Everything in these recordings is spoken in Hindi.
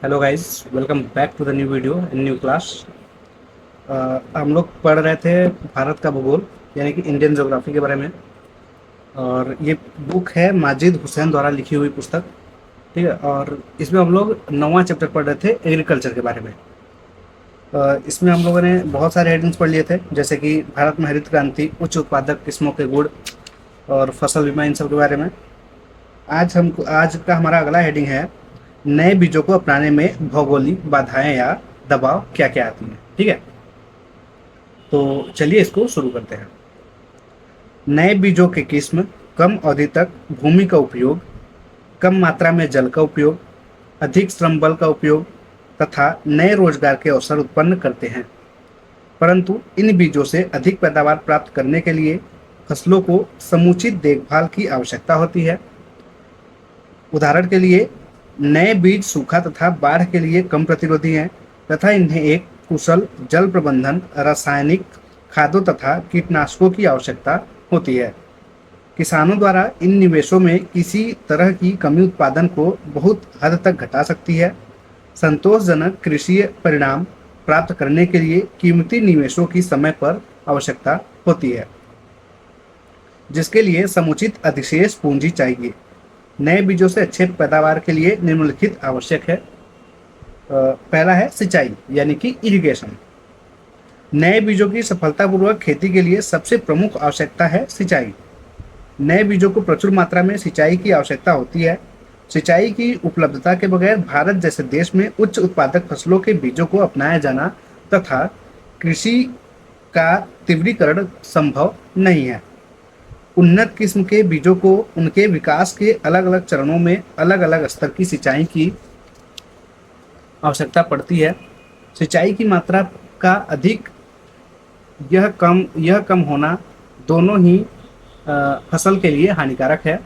Hello guys, welcome back to the new video in new class. हम लोग पढ़ रहे थे भारत का भूगोल यानी कि इंडियन ज्योग्राफी के बारे में। और ये बुक है माजिद हुसैन द्वारा लिखी हुई पुस्तक। ठीक है, और इसमें हम लोग 9वां चैप्टर पढ़ रहे थे एग्रीकल्चर के बारे में। इसमें हम लोगों ने बहुत सारे हेडिंग्स पढ़ लिए थे, जैसे कि भारत में हरित क्रांति, उच्च उत्पादक किस्मों के गुण और फसल बीमा, इन सब के बारे में। आज का हमारा अगला हेडिंग है नए बीजों को अपनाने में भौगोलिक बाधाएं या दबाव क्या क्या आती हैं। ठीक है, तो चलिए इसको शुरू करते हैं। नए बीजों के किस्म कम अवधि तक भूमि का उपयोग, कम मात्रा में जल का उपयोग, अधिक श्रम बल का उपयोग तथा नए रोजगार के अवसर उत्पन्न करते हैं। परंतु इन बीजों से अधिक पैदावार प्राप्त करने के लिए फसलों को समुचित देखभाल की आवश्यकता होती है। उदाहरण के लिए नए बीज सूखा तथा बाढ़ के लिए कम प्रतिरोधी हैं तथा इन्हें एक कुशल जल प्रबंधन, रासायनिक खादों तथा कीटनाशकों की आवश्यकता होती है। किसानों द्वारा इन निवेशों में किसी तरह की कमी उत्पादन को बहुत हद तक घटा सकती है। संतोषजनक कृषि परिणाम प्राप्त करने के लिए कीमती निवेशों की समय पर आवश्यकता होती है, जिसके लिए समुचित अधिशेष पूंजी चाहिए। नए बीजों से अच्छे पैदावार के लिए निम्नलिखित आवश्यक है। पहला है सिंचाई यानी कि इरिगेशन। नए बीजों की सफलतापूर्वक खेती के लिए सबसे प्रमुख आवश्यकता है सिंचाई। नए बीजों को प्रचुर मात्रा में सिंचाई की आवश्यकता होती है। सिंचाई की उपलब्धता के बगैर भारत जैसे देश में उच्च उत्पादक फसलों के बीजों को अपनाया जाना तथा कृषि का तीव्रीकरण संभव नहीं है। उन्नत किस्म के बीजों को उनके विकास के अलग अलग चरणों में अलग अलग स्तर की सिंचाई की आवश्यकता पड़ती है। सिंचाई की मात्रा का अधिक यह कम होना दोनों ही फसल के लिए हानिकारक है।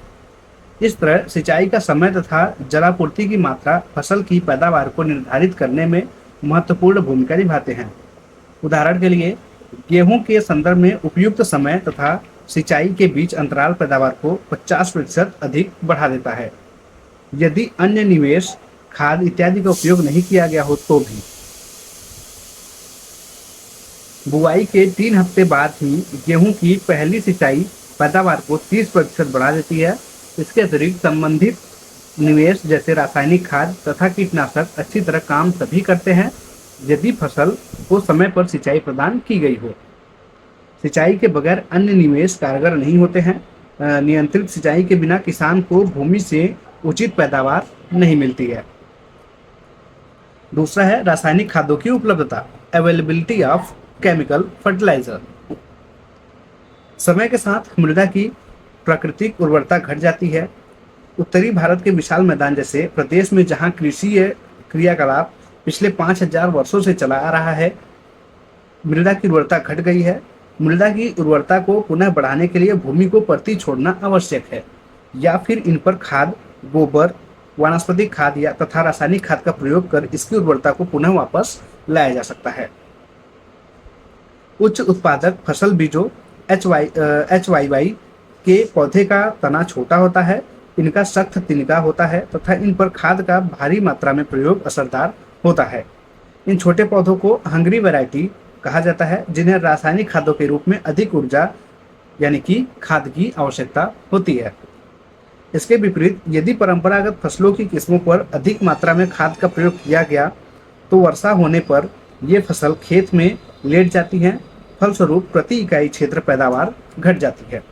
इस तरह सिंचाई का समय तथा जलापूर्ति की मात्रा फसल की पैदावार को निर्धारित करने में महत्वपूर्ण भूमिका निभाते हैं। उदाहरण के लिए गेहूं के संदर्भ में उपयुक्त समय तथा सिंचाई के बीच अंतराल पैदावार को 50% अधिक बढ़ा देता है। यदि अन्य निवेश, खाद इत्यादि का उपयोग नहीं किया गया हो तो भी। बुआई के 3 हफ्ते बाद ही गेहूं की पहली सिंचाई पैदावार को 30% बढ़ा देती है। इसके अतिरिक्त संबंधित निवेश जैसे रासायनिक खाद तथा कीटनाशक अच्छी तरह काम तभी करते हैं यदि फसल को समय पर सिंचाई प्रदान की गई हो। सिंचाई के बगैर अन्य निवेश कारगर नहीं होते हैं। नियंत्रित सिंचाई के बिना किसान को भूमि से उचित पैदावार नहीं मिलती है। दूसरा है रासायनिक खादों की उपलब्धता, अवेलेबिलिटी ऑफ केमिकल फर्टिलाइजर। समय के साथ मृदा की प्राकृतिक उर्वरता घट जाती है। उत्तरी भारत के विशाल मैदान जैसे प्रदेश में जहां कृषि क्रियाकलाप पिछले 5000 वर्षों से चला आ रहा है, मृदा की उर्वरता घट गई है। मृदा की उर्वरता को पुनः बढ़ाने के लिए भूमि को परती छोड़ना आवश्यक है या फिर इन पर खाद, गोबर, वनस्पतिक खाद या तथा रासायनिक खाद का प्रयोग कर इसकी उर्वरता को पुनः वापस लाया जा सकता है। उच्च उत्पादक फसल बीजों HYY के पौधे का तना छोटा होता है, इनका सख्त तिनका होता है तथा इन पर खाद का भारी मात्रा में प्रयोग असरदार होता है। इन छोटे पौधों को हंगरी वैरायटी कहा जाता है, जिन्हें रासायनिक खादों के रूप में अधिक ऊर्जा यानी कि खाद की आवश्यकता होती है। इसके विपरीत यदि परंपरागत फसलों की किस्मों पर अधिक मात्रा में खाद का प्रयोग किया गया तो वर्षा होने पर ये फसल खेत में लेट जाती हैं, फलस्वरूप प्रति इकाई क्षेत्र पैदावार घट जाती है।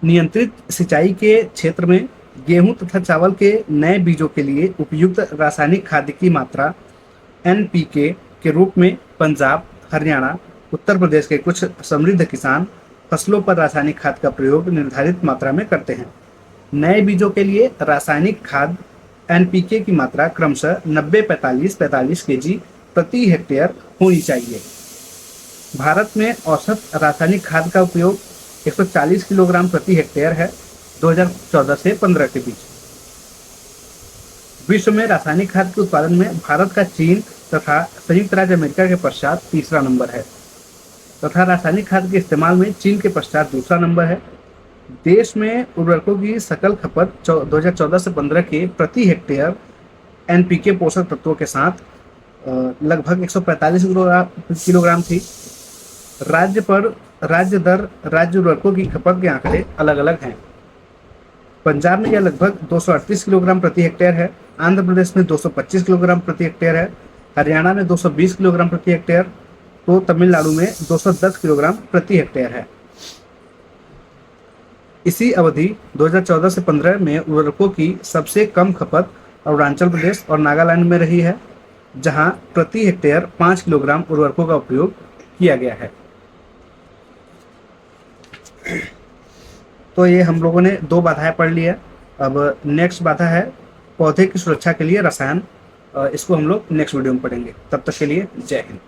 नियंत्रित सिंचाई के क्षेत्र में गेहूं तथा चावल के नए बीजों के लिए उपयुक्त रासायनिक खाद की मात्रा NPK के रूप में पंजाब, हरियाणा, उत्तर प्रदेश के कुछ समृद्ध किसान फसलों पर रासायनिक खाद का प्रयोग निर्धारित मात्रा में करते हैं। नए बीजों के लिए रासायनिक खाद NPK की मात्रा क्रमशः 90-45-45 kg प्रति हेक्टेयर होनी चाहिए। भारत में औसत रासायनिक खाद का उपयोग 140 किलोग्राम प्रति हेक्टेयर है 2014 से 15 के बीच। विश्व में रासायनिक खाद के उत्पादन में भारत का चीन तथा संयुक्त राज्य अमेरिका के पश्चात तीसरा नंबर है तथा रासायनिक खाद के इस्तेमाल में चीन के पश्चात दूसरा नंबर है। देश में उर्वरकों की सकल खपत 2014 से 15 के प्रति हेक्टेयर एनपीके पोषक तत्वों के साथ लगभग 145 किलोग्राम थी। राज्य पर राज्य दर राज्य उर्वरकों की खपत के आंकड़े अलग अलग हैं। पंजाब में यह लगभग 238 किलोग्राम प्रति हेक्टेयर है, आंध्र प्रदेश में 225 किलोग्राम प्रति हेक्टेयर है, हरियाणा में 220 किलोग्राम प्रति हेक्टेयर, तो तमिलनाडु में 210 किलोग्राम प्रति हेक्टेयर है। इसी अवधि 2014 से 15 में उर्वरकों की सबसे कम खपत अरुणाचल प्रदेश और नागालैंड में रही है, जहां प्रति हेक्टेयर 5 किलोग्राम उर्वरकों का उपयोग किया गया है। तो ये हम लोगों ने 2 बाधाएं पढ़ ली है। अब नेक्स्ट बाधा है पौधे की सुरक्षा के लिए रसायन। इसको हम लोग नेक्स्ट वीडियो में पढ़ेंगे। तब तक के लिए जय हिंद।